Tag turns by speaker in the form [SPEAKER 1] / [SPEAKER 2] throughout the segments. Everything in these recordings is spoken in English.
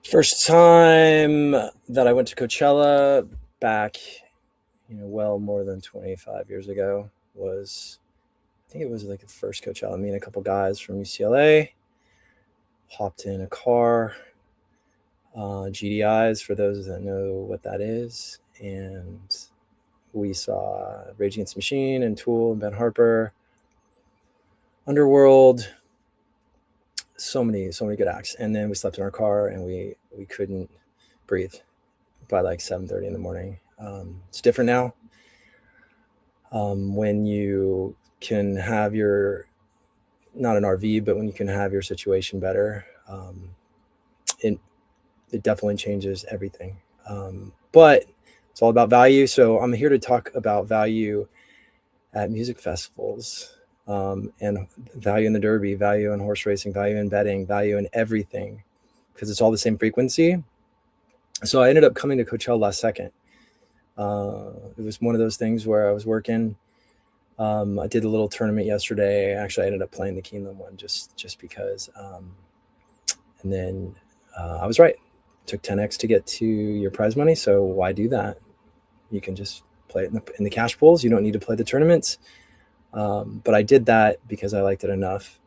[SPEAKER 1] First time that I went to Coachella back, well more than 25 years ago was, I think it was like the first Coachella. Me and a couple guys from UCLA hopped in a car, GDIs for those that know what that is, and we saw Rage Against the Machine and Tool and Ben Harper, Underworld, so many good acts. And then we slept in our car and we couldn't breathe by like 7:30 in the morning. It's different now. When you can have your, not an RV, but when you can have your situation better, it definitely changes everything. But it's all about value. So I'm here to talk about value at music festivals, and value in the Derby, value in horse racing, value in betting, value in everything, because it's all the same frequency. So I ended up coming to Coachella last second. It was one of those things where I was working. I did a little tournament yesterday. Actually, I ended up playing the Keeneland one just because. And then I was right. It took 10x to get to your prize money. So why do that? You can just play it in the cash pools. You don't need to play the tournaments. But I did that because I liked it enough.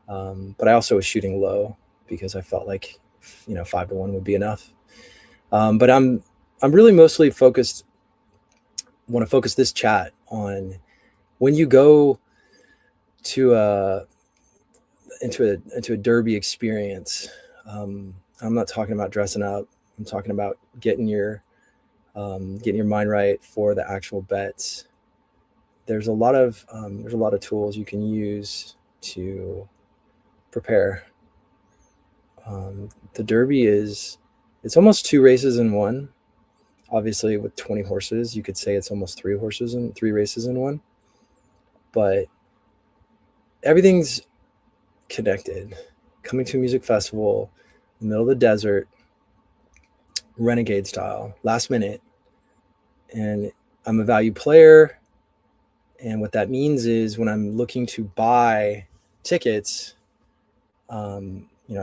[SPEAKER 1] But I also was shooting low because I felt like 5-1 would be enough. But I'm really mostly focused. Want to focus this chat on when you go to into a Derby experience. I'm not talking about dressing up. I'm talking about getting your mind right for the actual bets. There's a lot of tools you can use to prepare. The Derby it's almost 2 races in one. Obviously, with 20 horses, you could say it's almost 3 races in one. But everything's connected. Coming to a music festival in the middle of the desert, renegade style, last minute, and I'm a value player. And what that means is when I'm looking to buy tickets, I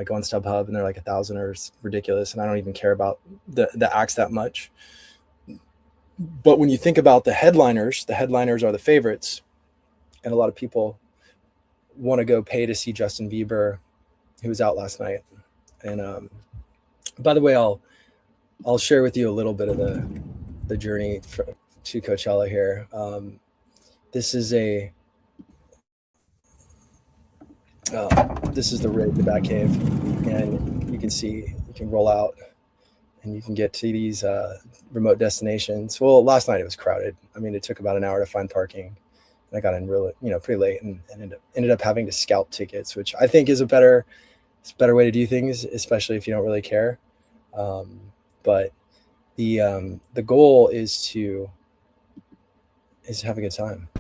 [SPEAKER 1] go on StubHub and they're like 1,000 or it's ridiculous. And I don't even care about the acts that much. But when you think about the headliners are the favorites. And a lot of people want to go pay to see Justin Bieber, who was out last night. And by the way, I'll share with you a little bit of the journey to Coachella here. This is the rig, the Batcave, and you can roll out and you can get to these remote destinations. Well, last night it was crowded. I mean, it took about an hour to find parking. And I got in really, pretty late and ended up having to scalp tickets, which I think is a better way to do things, especially if you don't really care. But the goal is to have a good time.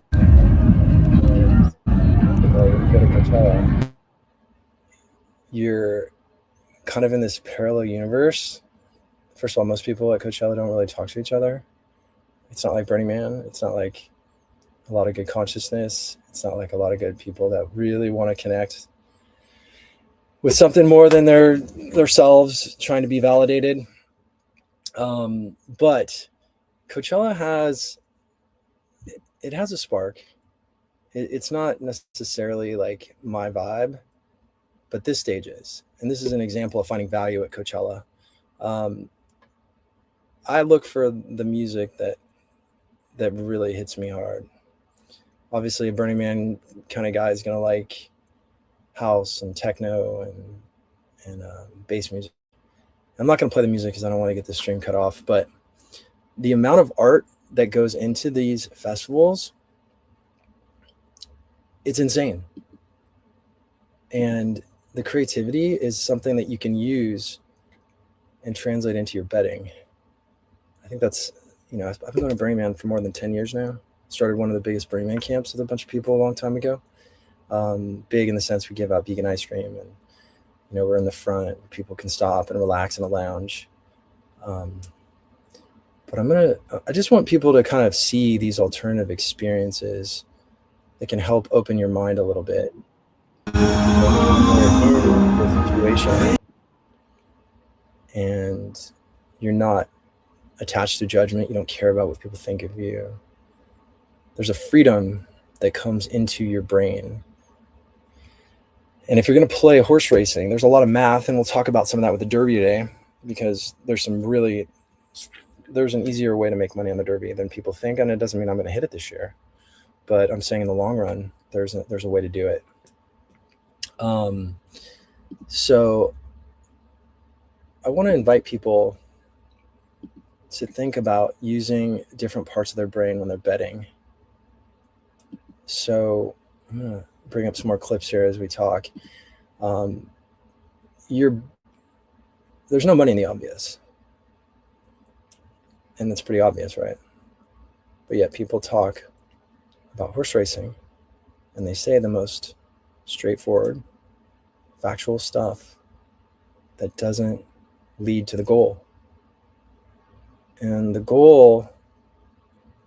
[SPEAKER 1] When you go to Coachella, you're kind of in this parallel universe. First of all, most people at Coachella don't really talk to each other. It's not like Burning Man. It's not like a lot of good consciousness. It's not like a lot of good people that really want to connect with something more than themselves trying to be validated. But Coachella has a spark. It's not necessarily like my vibe, but this stage is. And this is an example of finding value at Coachella. I look for the music that really hits me hard. Obviously, a Burning Man kind of guy is going to like house and techno and bass music. I'm not going to play the music because I don't want to get the stream cut off. But the amount of art that goes into these festivals, it's insane. And the creativity is something that you can use and translate into your betting. I think that's, I've been going to Burning Man for more than 10 years now. Started one of the biggest Burning Man camps with a bunch of people a long time ago. Big in the sense we give out vegan ice cream and, we're in the front where people can stop and relax in a lounge. But I just want people to kind of see these alternative experiences that can help open your mind a little bit. Situation. and you're not attached to judgment. You don't care about what people think of you. There's a freedom that comes into your brain. And if you're going to play horse racing, there's a lot of math, and we'll talk about some of that with the Derby today, because there's an easier way to make money on the Derby than people think. And it doesn't mean I'm going to hit it this year, but I'm saying in the long run, there's a way to do it. So I want to invite people to think about using different parts of their brain when they're betting. So I'm going to bring up some more clips here as we talk. There's no money in the obvious. And that's pretty obvious, right? But yet people talk about horse racing and they say the most straightforward, factual stuff that doesn't lead to the goal. And the goal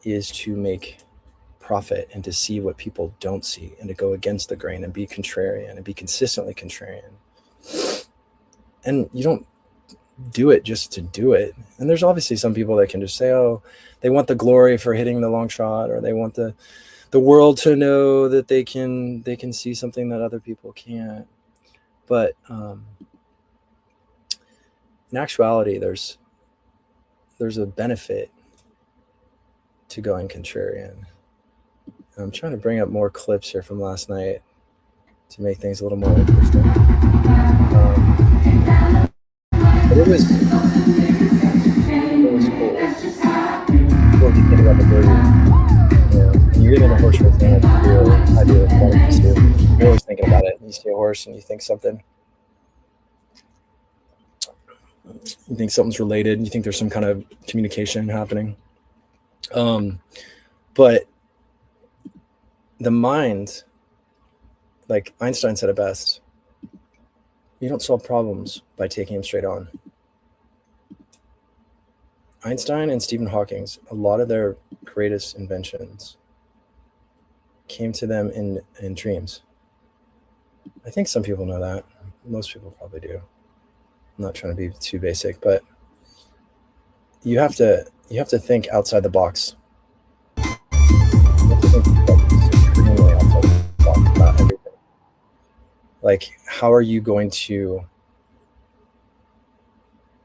[SPEAKER 1] is to make profit and to see what people don't see and to go against the grain and be contrarian and be consistently contrarian. And you don't do it just to do it. And there's obviously some people that can just say, oh, they want the glory for hitting the long shot, or they want the world to know that they can see something that other people can't. But in actuality, there's a benefit to going contrarian. I'm trying to bring up more clips here from last night to make things a little more interesting. But it was cool. What do you think about the Derby? And you're getting a horse racing, I do it too. You're always thinking about it. You see a horse and you think something. You think something's related. You think there's some kind of communication happening. But the mind, like Einstein said it best, you don't solve problems by taking them straight on. Einstein and Stephen Hawking, a lot of their greatest inventions came to them in dreams. I think some people know that. Most people probably do. I'm not trying to be too basic, but you have to think outside the box. You have to think extremely outside the box about everything. Like, how are you going to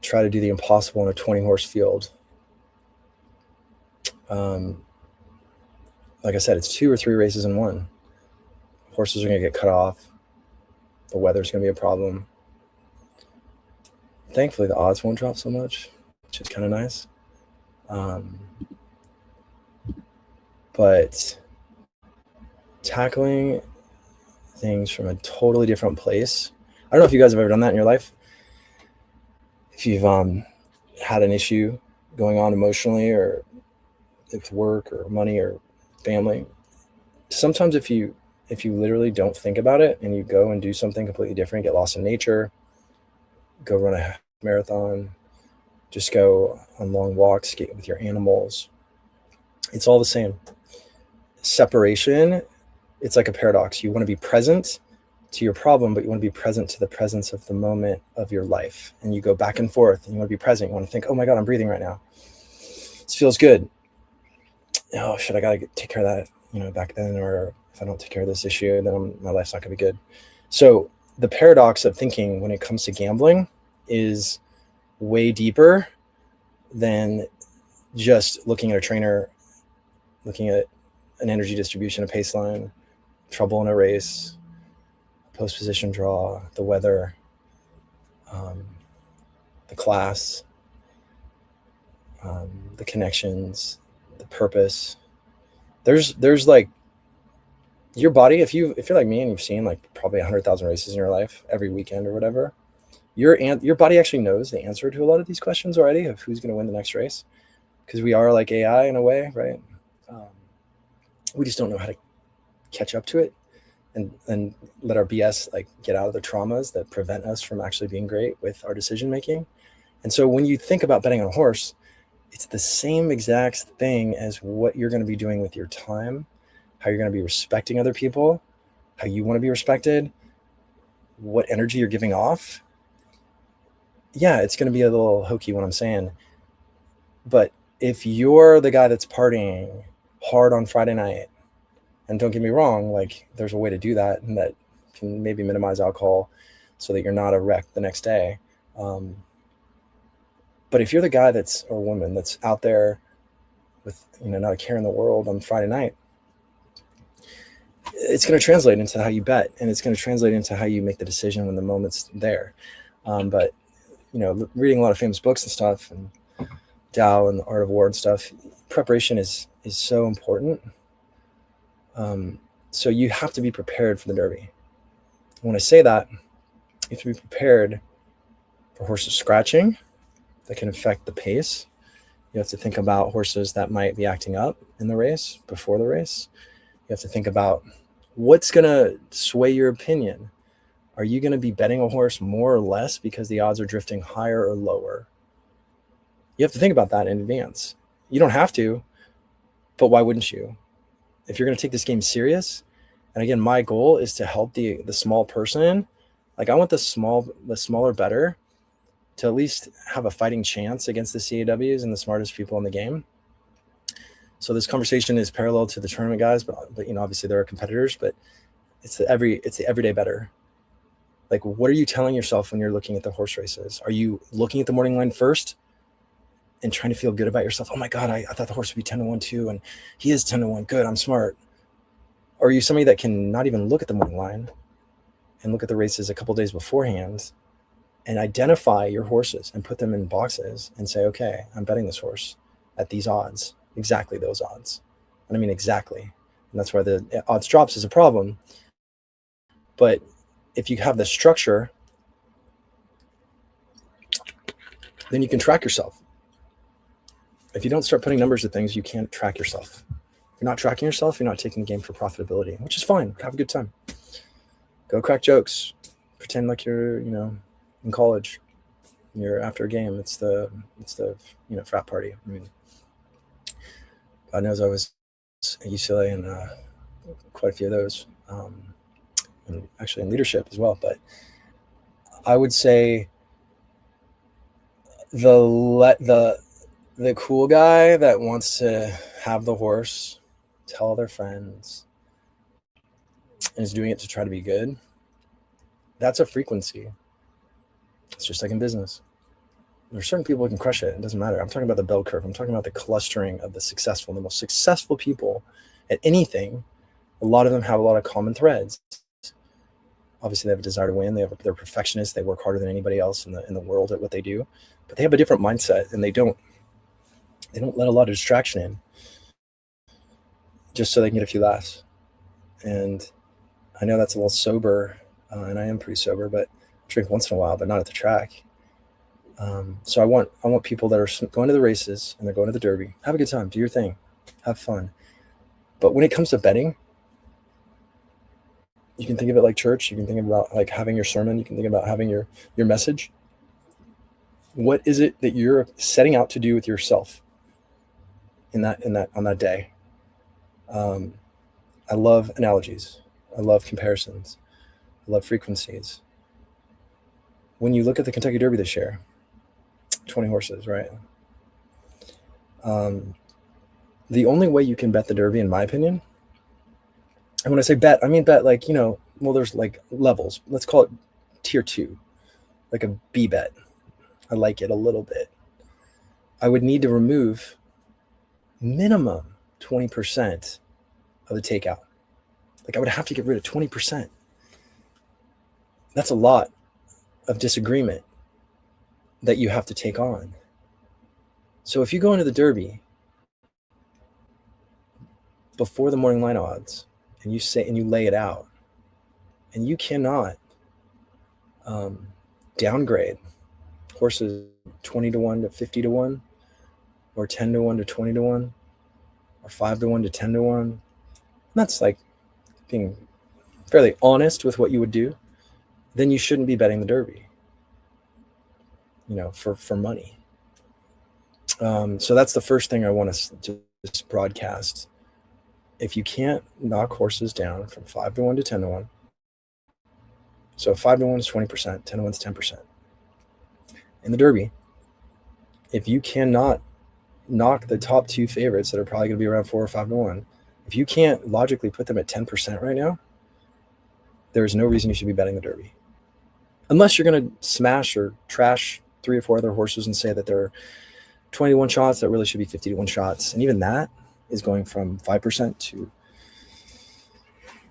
[SPEAKER 1] try to do the impossible in a 20-horse field? Like I said, it's 2 or 3 races in one. Horses are going to get cut off. The weather's going to be a problem. Thankfully, the odds won't drop so much, which is kind of nice. But tackling things from a totally different place. I don't know if you guys have ever done that in your life. If you've had an issue going on emotionally, or with work or money or family, sometimes if you literally don't think about it and you go and do something completely different, get lost in nature, go run a marathon, just go on long walks, skate with your animals, it's all the same. Separation, it's like a paradox. You want to be present to your problem, but you want to be present to the presence of the moment of your life. And you go back and forth, and you want to be present. You want to think, oh my God, I'm breathing right now. This feels good. Oh shit, I got to take care of that, back then, or if I don't take care of this issue, then my life's not going to be good. So the paradox of thinking when it comes to gambling is way deeper than just looking at a trainer, looking at an energy distribution, a pace line, trouble in a race, post position draw, the weather, the class, the connections, the purpose. There's like your body. If you're like me and you've seen like probably 100,000 races in your life every weekend or whatever, your body actually knows the answer to a lot of these questions already of who's going to win the next race, because we are like AI in a way, right? We just don't know how to catch up to it and let our BS like get out of the traumas that prevent us from actually being great with our decision making. And so when you think about betting on a horse, it's the same exact thing as what you're going to be doing with your time, how you're going to be respecting other people, how you want to be respected, what energy you're giving off. yeah, it's going to be a little hokey what I'm saying. But if you're the guy that's partying hard on Friday night, and don't get me wrong, like there's a way to do that, and that can maybe minimize alcohol so that you're not a wreck the next day. But if you're the guy or woman that's out there with, not a care in the world on Friday night, it's going to translate into how you bet, and it's going to translate into how you make the decision when the moment's there. But reading a lot of famous books and stuff, and Tao and the Art of War and stuff, preparation is so important. So you have to be prepared for the Derby. When I say that, you have to be prepared for horses scratching that can affect the pace. You have to think about horses that might be acting up in the race, before the race. You have to think about what's going to sway your opinion. Are you going to be betting a horse more or less because the odds are drifting higher or lower? You have to think about that in advance. You don't have to, but why wouldn't you? If you're going to take this game serious, and again, my goal is to help the small person. Like, I want the smaller bettor to at least have a fighting chance against the CAWs and the smartest people in the game. So this conversation is parallel to the tournament guys, but obviously there are competitors, but it's the everyday bettor. Like, what are you telling yourself when you're looking at the horse races? Are you looking at the morning line first and trying to feel good about yourself? Oh my God, I thought the horse would be 10-1 too, and he is 10-1. Good, I'm smart. Or are you somebody that can not even look at the morning line and look at the races a couple days beforehand and identify your horses and put them in boxes and say, okay, I'm betting this horse at these odds, exactly those odds. And I mean exactly. And that's why the odds drops is a problem. But if you have the structure, then you can track yourself. If you don't start putting numbers to things, you can't track yourself. If you're not tracking yourself, you're not taking the game for profitability, which is fine. Have a good time. Go crack jokes. Pretend like you're, in college. You're after a game. It's the frat party. I mean, God knows I was at UCLA and quite a few of those, and actually in leadership as well. But I would say the cool guy that wants to have the horse tell their friends and is doing it to try to be good, that's a frequency. It's just like in business. There's certain people who can crush it. It doesn't matter. I'm talking about the bell curve. I'm talking about the clustering of the most successful people at anything. A lot of them have a lot of common threads. Obviously, they have a desire to win. They're perfectionists. They work harder than anybody else in the world at what they do. But they have a different mindset, and they don't let a lot of distraction in just so they can get a few laughs. And I know that's a little sober, and I am pretty sober, but I drink once in a while, but not at the track. So I want people that are going to the races and they're going to the Derby. Have a good time. Do your thing. Have fun. But when it comes to betting, you can think of it like church. You can think about like having your sermon. You can think about having your message. What is it that you're setting out to do with yourself on that day? I love analogies. I love comparisons. I love frequencies. When you look at the Kentucky Derby this year, 20 horses, right? The only way you can bet the Derby, in my opinion, and when I say bet, I mean bet like, there's like levels. Let's call it tier 2, like a B bet. I like it a little bit. I would need to remove minimum 20% of the takeout. Like I would have to get rid of 20%. That's a lot of disagreement that you have to take on. So if you go into the Derby before the morning line odds and you lay it out, and you cannot downgrade horses 20-1 to 50-1, or 10-1 to 20-1, or 5-1 to 10-1. That's like being fairly honest with what you would do. Then you shouldn't be betting the Derby, for money. So that's the first thing I want to just broadcast. If you can't knock horses down from 5-1 to 10-1, so 5-1 is 20%, 10-1 is 10%. in the Derby, if you cannot knock the top 2 favorites that are probably going to be around 4 or 5 to 1, if you can't logically put them at 10% right now, there is no reason you should be betting the Derby. Unless you're going to smash or trash 3 or 4 other horses and say that they're 20 to 1 shots that really should be 50 to 1 shots. And even that is going from 5% to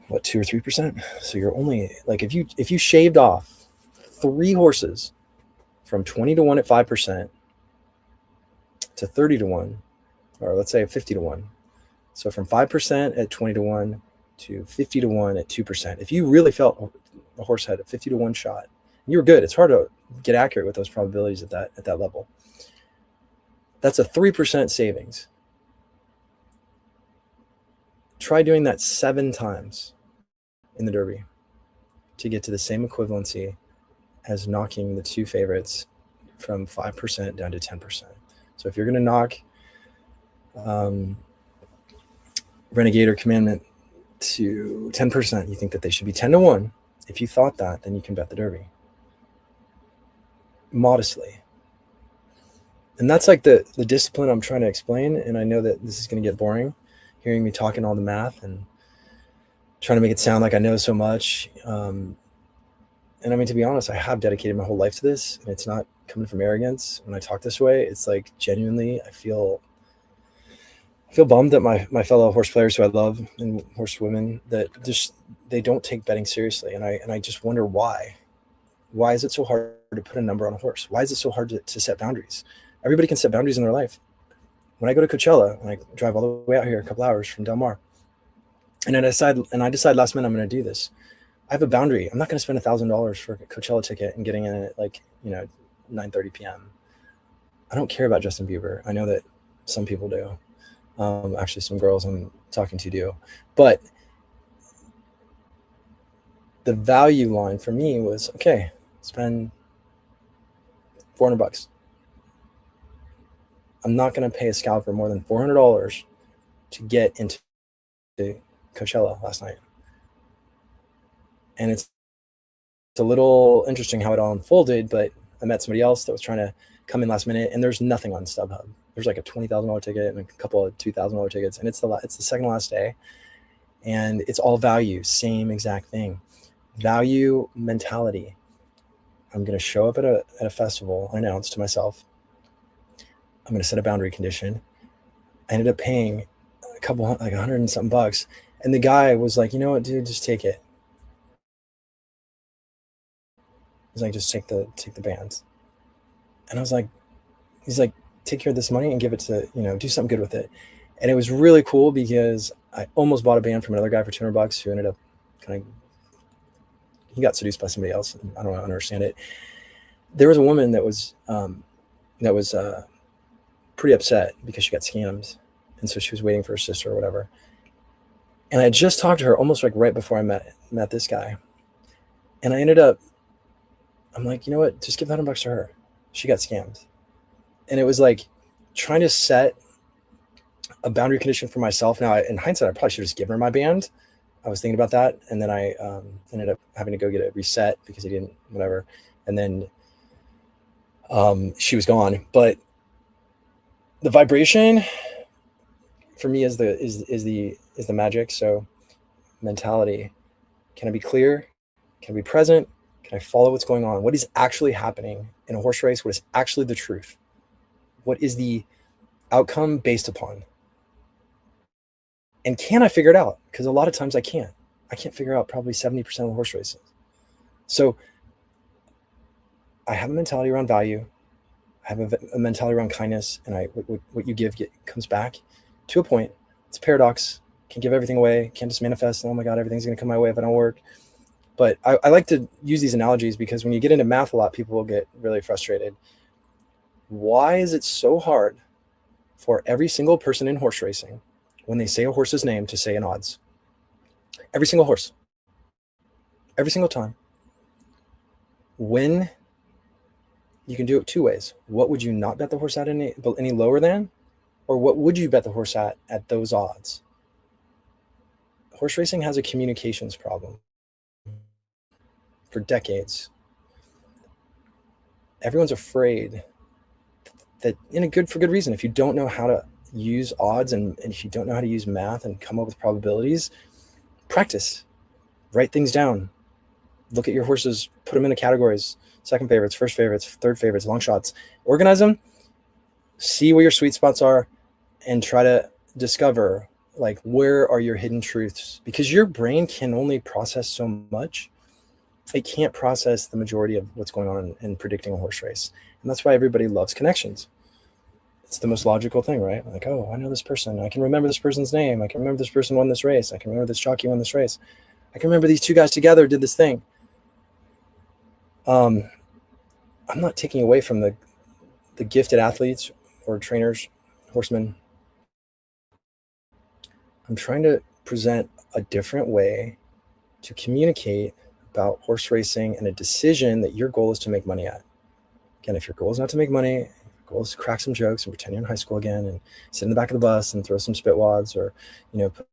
[SPEAKER 1] 2 or 3%. So you're only like, if you shaved off 3 horses from 20 to 1 at 5% to 30 to 1, or let's say 50 to 1. So from 5% at 20 to 1 to 50 to 1 at 2%. If you really felt a horse had a 50 to 1 shot, you were good. It's hard to get accurate with those probabilities at that level. That's a 3% savings. Try doing that 7 times in the Derby to get to the same equivalency as knocking the 2 favorites from 5% down to 10%. So if you're going to knock Renegade or Commandment to 10%, you think that they should be 10 to 1. If you thought that, then you can bet the Derby modestly. And that's like the discipline I'm trying to explain. And I know that this is going to get boring, hearing me talking all the math and trying to make it sound like I know so much. And I mean, to be honest, I have dedicated my whole life to this, and it's not coming from arrogance. When I talk this way, it's like genuinely, I feel bummed that my fellow horse players who I love and horse women, that just, they don't take betting seriously. And I just wonder why. Why is it so hard to put a number on a horse? Why is it so hard to set boundaries? Everybody can set boundaries in their life. When I go to Coachella, and I drive all the way out here, a couple hours from Del Mar, and I decide last minute I'm going to do this, I have a boundary. I'm not going to spend $1,000 for a Coachella ticket and getting in at 9:30 p.m. I don't care about Justin Bieber. I know that some people do. Actually, some girls I'm talking to do. But the value line for me was, okay, spend $400. I'm not going to pay a scalper more than $400 to get into Coachella last night. And it's a little interesting how it all unfolded, but I met somebody else that was trying to come in last minute, and there's nothing on StubHub. There's like a $20,000 ticket and a couple of $2,000 tickets, and it's the second last day, and it's all value, same exact thing. Value mentality. I'm going to show up at a festival, I announced to myself, I'm going to set a boundary condition. I ended up paying a couple, like $100 and something bucks. And the guy was like, you know what, dude, just take it. He's like, just take the bands. And I was like, he's like, take care of this money and give it to, do something good with it. And it was really cool because I almost bought a band from another guy for $200 who ended up he got seduced by somebody else. And I don't understand it. There was a woman that was pretty upset because she got scammed. And so she was waiting for her sister or whatever. And I just talked to her almost like right before I met this guy. And I ended up, I'm like, you know what? Just give $100 to her. She got scammed. And it was like trying to set a boundary condition for myself. Now, in hindsight, I probably should have just given her my band. I was thinking about that. And then I ended up having to go get it reset because he didn't, whatever. And then she was gone. But the vibration for me is the magic. So mentality. Can I be clear? Can I be present? Can I follow what's going on? What is actually happening in a horse race? What is actually the truth? What is the outcome based upon? And can I figure it out? Because a lot of times I can't. I can't figure out probably 70% of the horse races. So I have a mentality around value. I have a mentality around kindness. And what you give comes back to a point. It's a paradox. Can't give everything away. Can't just manifest. Oh my God, everything's going to come my way if I don't work. But I like to use these analogies because when you get into math a lot, people will get really frustrated. Why is it so hard for every single person in horse racing, when they say a horse's name, to say an odds? Every single horse. Every single time. When you can do it 2 ways. What would you not bet the horse at any lower than? Or what would you bet the horse at those odds? Horse racing has a communications problem for decades. everyone's afraid that, for good reason. If you don't know how to use odds and if you don't know how to use math and come up with probabilities, practice, write things down, look at your horses, put them into categories, second favorites, first favorites, third favorites, long shots, organize them, see where your sweet spots are, and try to discover, like, where are your hidden truths, because your brain can only process so much. It can't process the majority of what's going on in predicting a horse race. And that's why everybody loves connections. It's the most logical thing, right? Like, oh, I know this person. I can remember this person's name. I can remember this person won this race. I can remember this jockey won this race. I can remember these two guys together did this thing. I'm not taking away from the gifted athletes or trainers, horsemen. I'm trying to present a different way to communicate about horse racing and a decision that your goal is to make money at. Again, if your goal is not to make money, your goal is to crack some jokes and pretend you're in high school again and sit in the back of the bus and throw some spit wads, or, put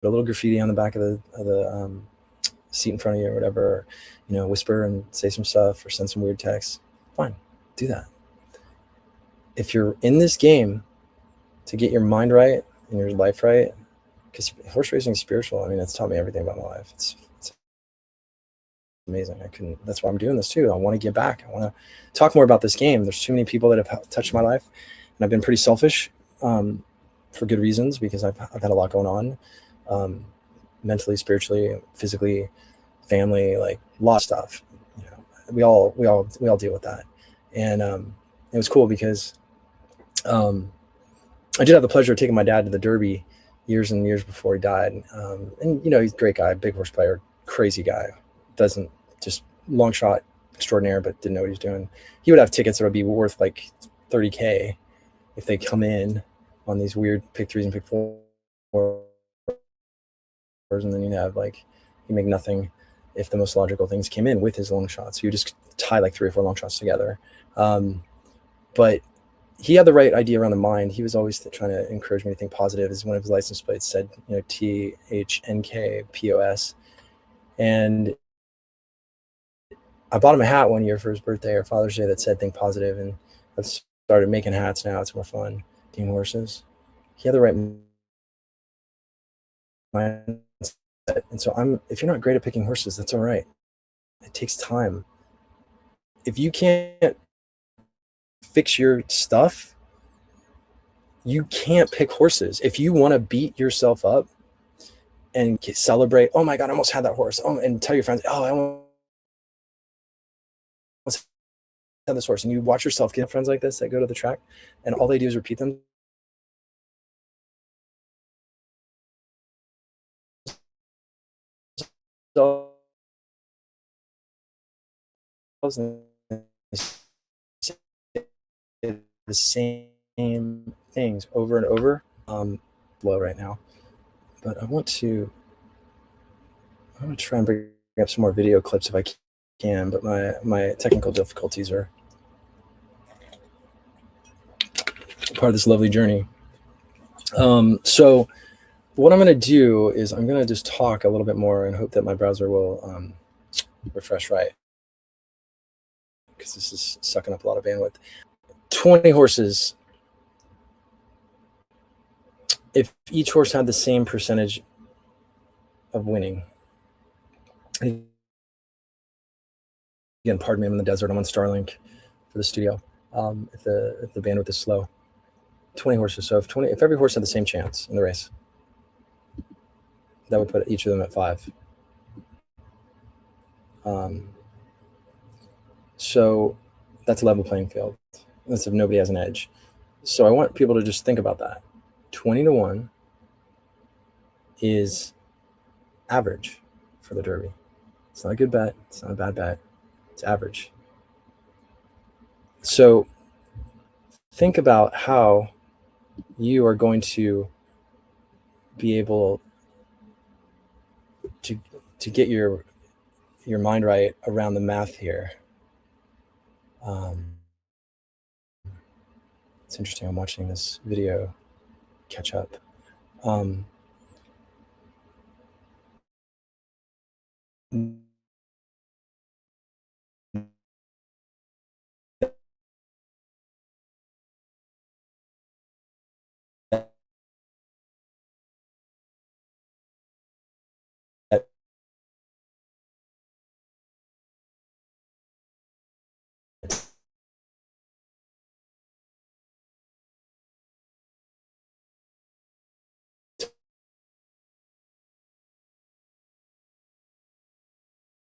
[SPEAKER 1] a little graffiti on the back of the seat in front of you or whatever, whisper and say some stuff or send some weird texts, fine, do that. If you're in this game to get your mind right and your life right, because horse racing is spiritual. I mean, it's taught me everything about my life. It's amazing. That's why I'm doing this too. I want to give back. I want to talk more about this game. There's too many people that have touched my life, and I've been pretty selfish, for good reasons, because I've had a lot going on, mentally, spiritually, physically, family, like a lot of stuff. We all deal with that. And it was cool because I did have the pleasure of taking my dad to the Derby years and years before he died. And he's a great guy, big horse player, crazy guy, doesn't just long shot extraordinaire, but didn't know what he was doing. He would have tickets that would be worth like $30K if they come in on these weird pick threes and pick fours, and then you make nothing if the most logical things came in with his long shots. So you just tie like 3 or 4 long shots together. But he had the right idea around the mind. He was always trying to encourage me to think positive. As one of his license plates said, THNKPOS. And I bought him a hat one year for his birthday or Father's Day that said think positive, and I've started making hats now. It's more fun. Team horses. He had the right mindset. And so if you're not great at picking horses, that's all right. It takes time. If you can't fix your stuff, you can't pick horses. If you want to beat yourself up and celebrate, oh my God, I almost had that horse. Oh, and tell your friends, oh, I almost had this horse. And you watch yourself get friends like this that go to the track and all they do is repeat them. The same things over and over. Low right now, but I want to try and bring up some more video clips if I can, but my technical difficulties are part of this lovely journey. So what I'm going to do is I'm going to just talk a little bit more and hope that my browser will refresh right, because this is sucking up a lot of bandwidth. 20 horses. If each horse had the same percentage of winning, again, pardon me, I'm in the desert. I'm on Starlink for the studio. If the bandwidth is slow, 20 horses. So if every horse had the same chance in the race, that would put each of them at 5. So that's a level playing field. That's if nobody has an edge. So I want people to just think about that. 20-1 is average for the Derby. It's not a good bet. It's not a bad bet. It's average. So think about how you are going to be able to get your mind right around the math here. It's interesting. I'm watching this video catch up.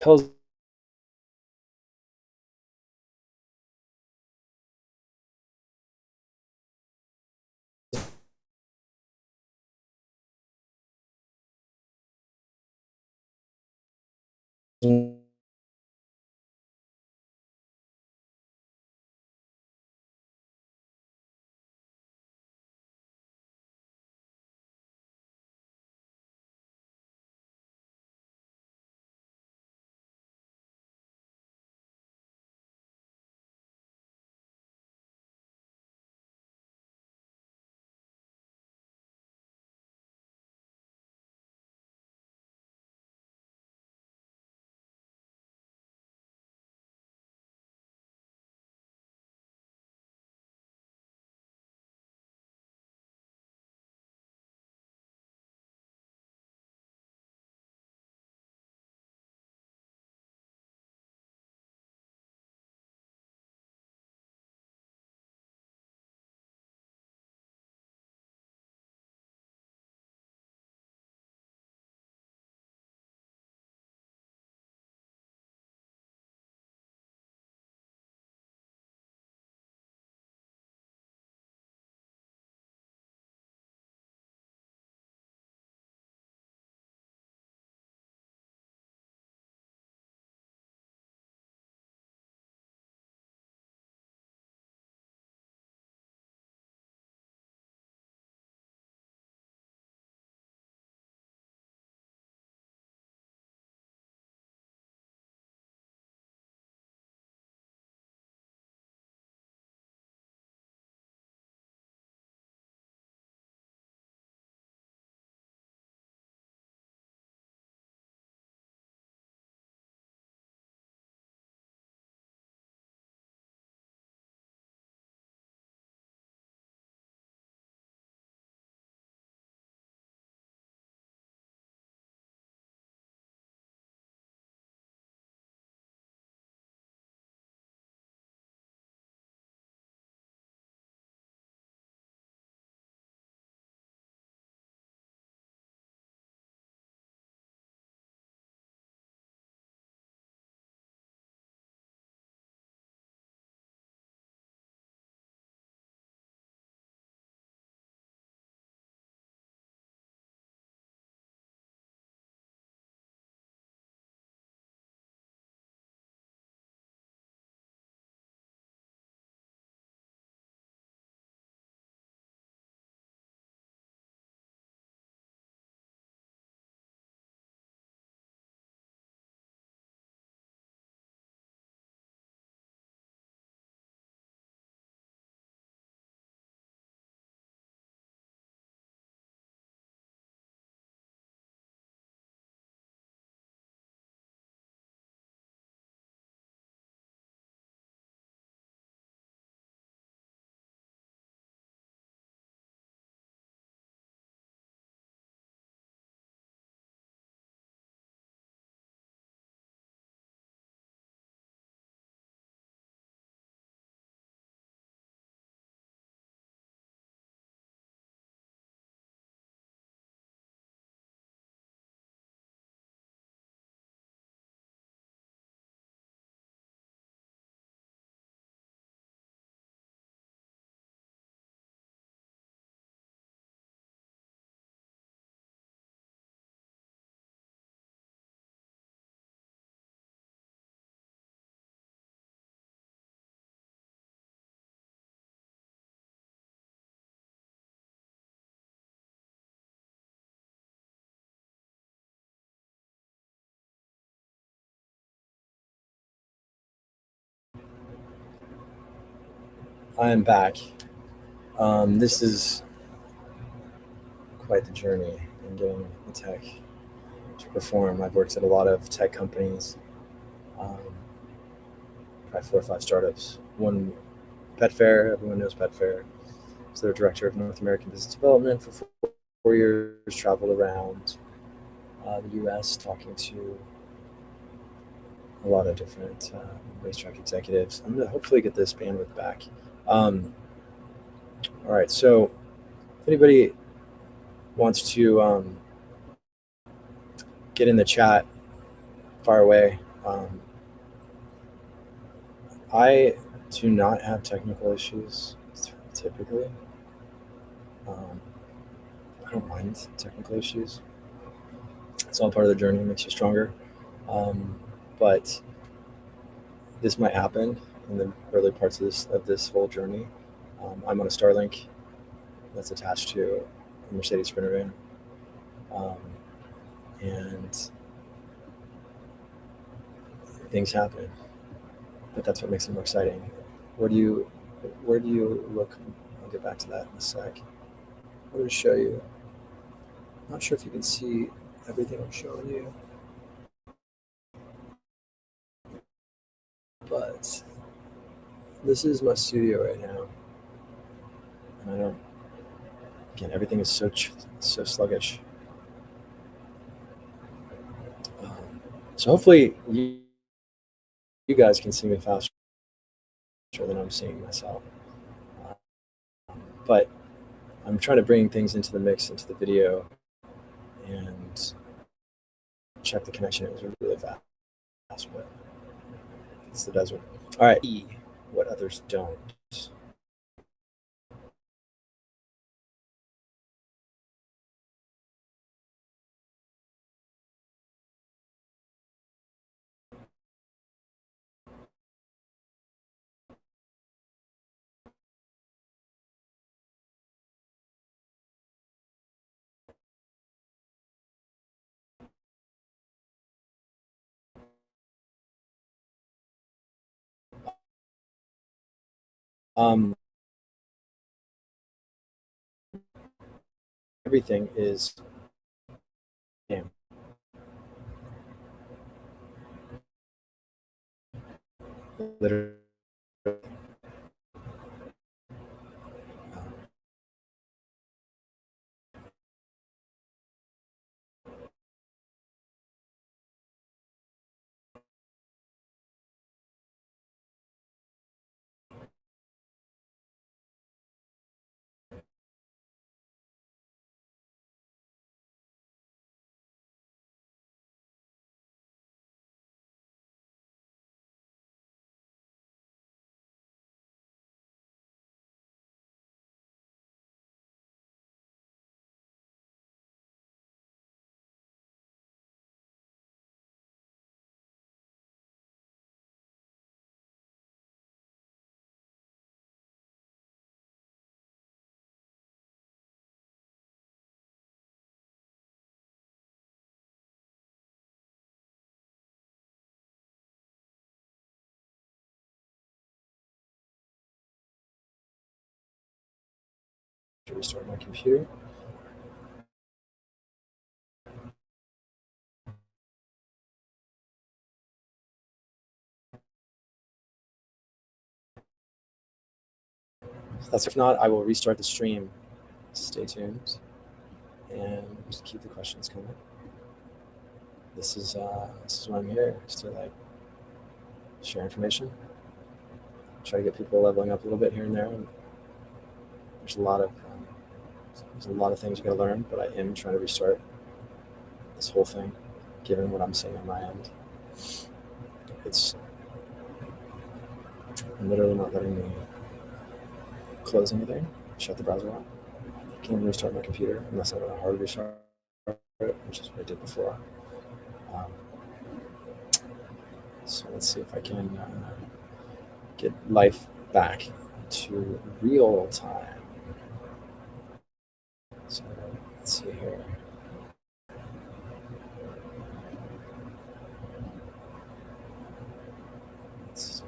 [SPEAKER 1] tells I am back. This is quite the journey in getting the tech to perform. I've worked at a lot of tech companies, um, probably 4 or 5 startups. One, Petfair, everyone knows Petfair. So they're director of North American Business Development for 4 years, traveled around the US talking to a lot of different racetrack executives. I'm going to hopefully get this bandwidth back. All right, so if anybody wants to get in the chat, fire away. Um, I do not have technical issues typically. Um, I don't mind technical issues. It's all part of the journey. It makes you stronger. But this might happen in the early parts of this whole journey. I'm on a Starlink that's attached to a Mercedes Sprinter van, um, and things happen. But that's what makes it more exciting. Where do you where do you look? I'll get back to that in a sec. I'm going to show you. I'm not sure if you can see everything I'm showing you, but this is my studio right now, and I don't. Again, everything is so sluggish. Um, so hopefully you guys can see me faster than I'm seeing myself. But I'm trying to bring things into the mix, into the video, and check the connection. It was really fast, but it's the desert. All right, E, what others don't. Um, everything is damn, literally. To restart my computer. That's if not, I will restart the stream. Stay tuned and just keep the questions coming. This is why I'm here, just to like share information, try to get people leveling up a little bit here and there. And there's a lot of things you got to learn, but I am trying to restart this whole thing, given what I'm seeing on my end. It's literally not letting me close anything, shut the browser off. I can't restart my computer unless I want a hard restart it, which is what I did before. Um, so let's see if I can get life back to real time. So let's see here. Let's see.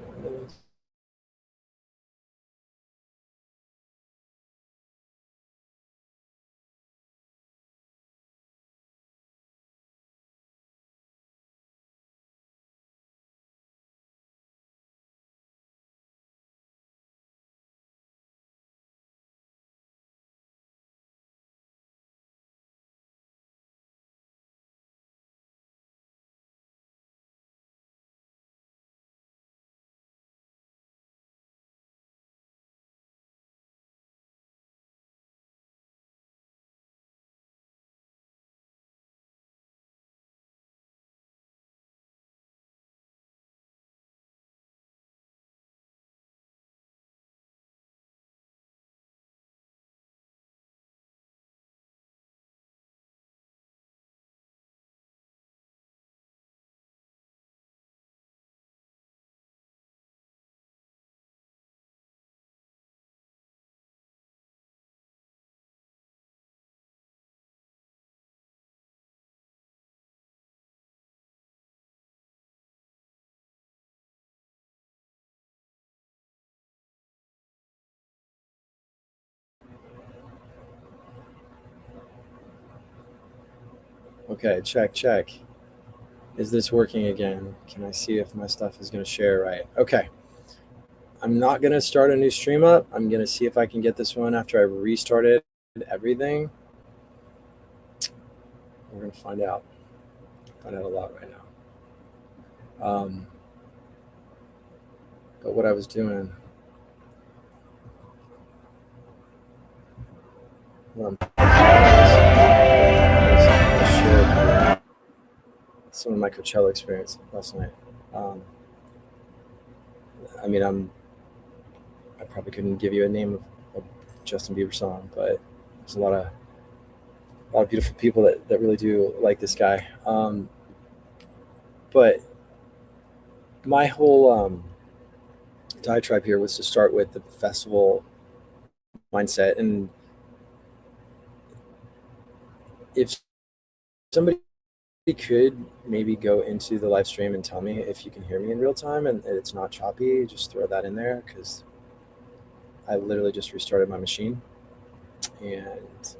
[SPEAKER 1] Okay, check. Is this working again? Can I see if my stuff is going to share right? Okay. I'm not going to start a new stream up. I'm going to see if I can get this one after I restarted everything. We're going to find out. Find out a lot right now. But what I was doing, what I shared some of my Coachella experience last night. I mean, I probably couldn't give you a name of Justin Bieber song, but there's a lot of beautiful people that really do like this guy. But my whole diatribe here was to start with the festival mindset, and if somebody could maybe go into the live stream and tell me if you can hear me in real time and it's not choppy, just throw that in there, because I literally just restarted my machine and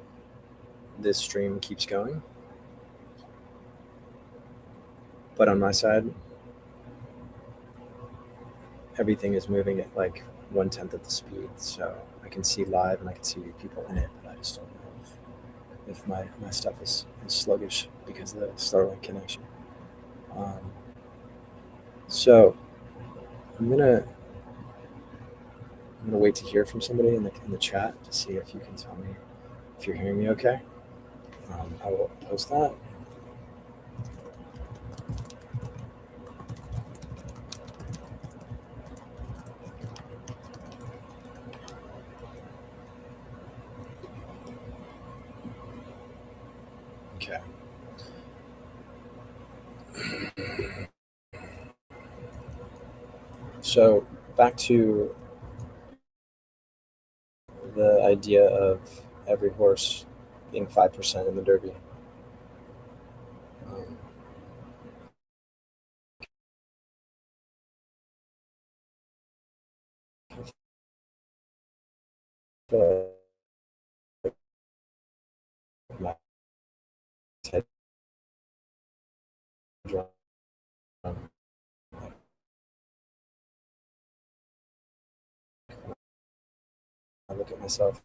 [SPEAKER 1] this stream keeps going. But on my side, everything is moving at like 1/10 of the speed. So I can see live and I can see people in it, but I just don't know if my stuff is sluggish because of the Starlink connection. So I'm gonna wait to hear from somebody in the chat to see if you can tell me if you're hearing me okay. I will post that. Okay. So back to the idea of every horse being 5% in the Derby. My head drum. I look at myself.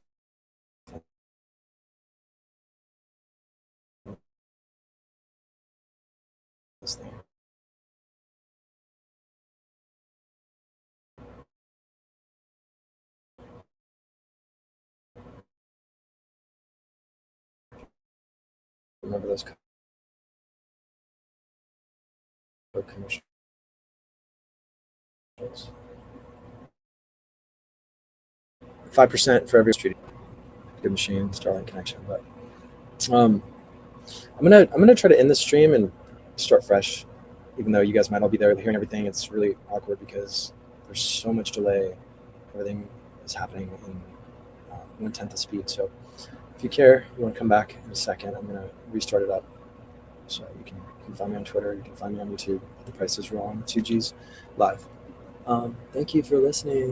[SPEAKER 1] This thing. Remember those commercials? 5% for every street. Good machine, Starlink connection. But I'm gonna try to end the stream and start fresh. Even though you guys might all be there hearing everything, it's really awkward because there's so much delay. Everything is happening in 1/10 the speed. So if you care, you want to come back in a second, I'm gonna restart it up. So you can find me on Twitter, you can find me on YouTube. The price is wrong. 2Gs live. Thank you for listening.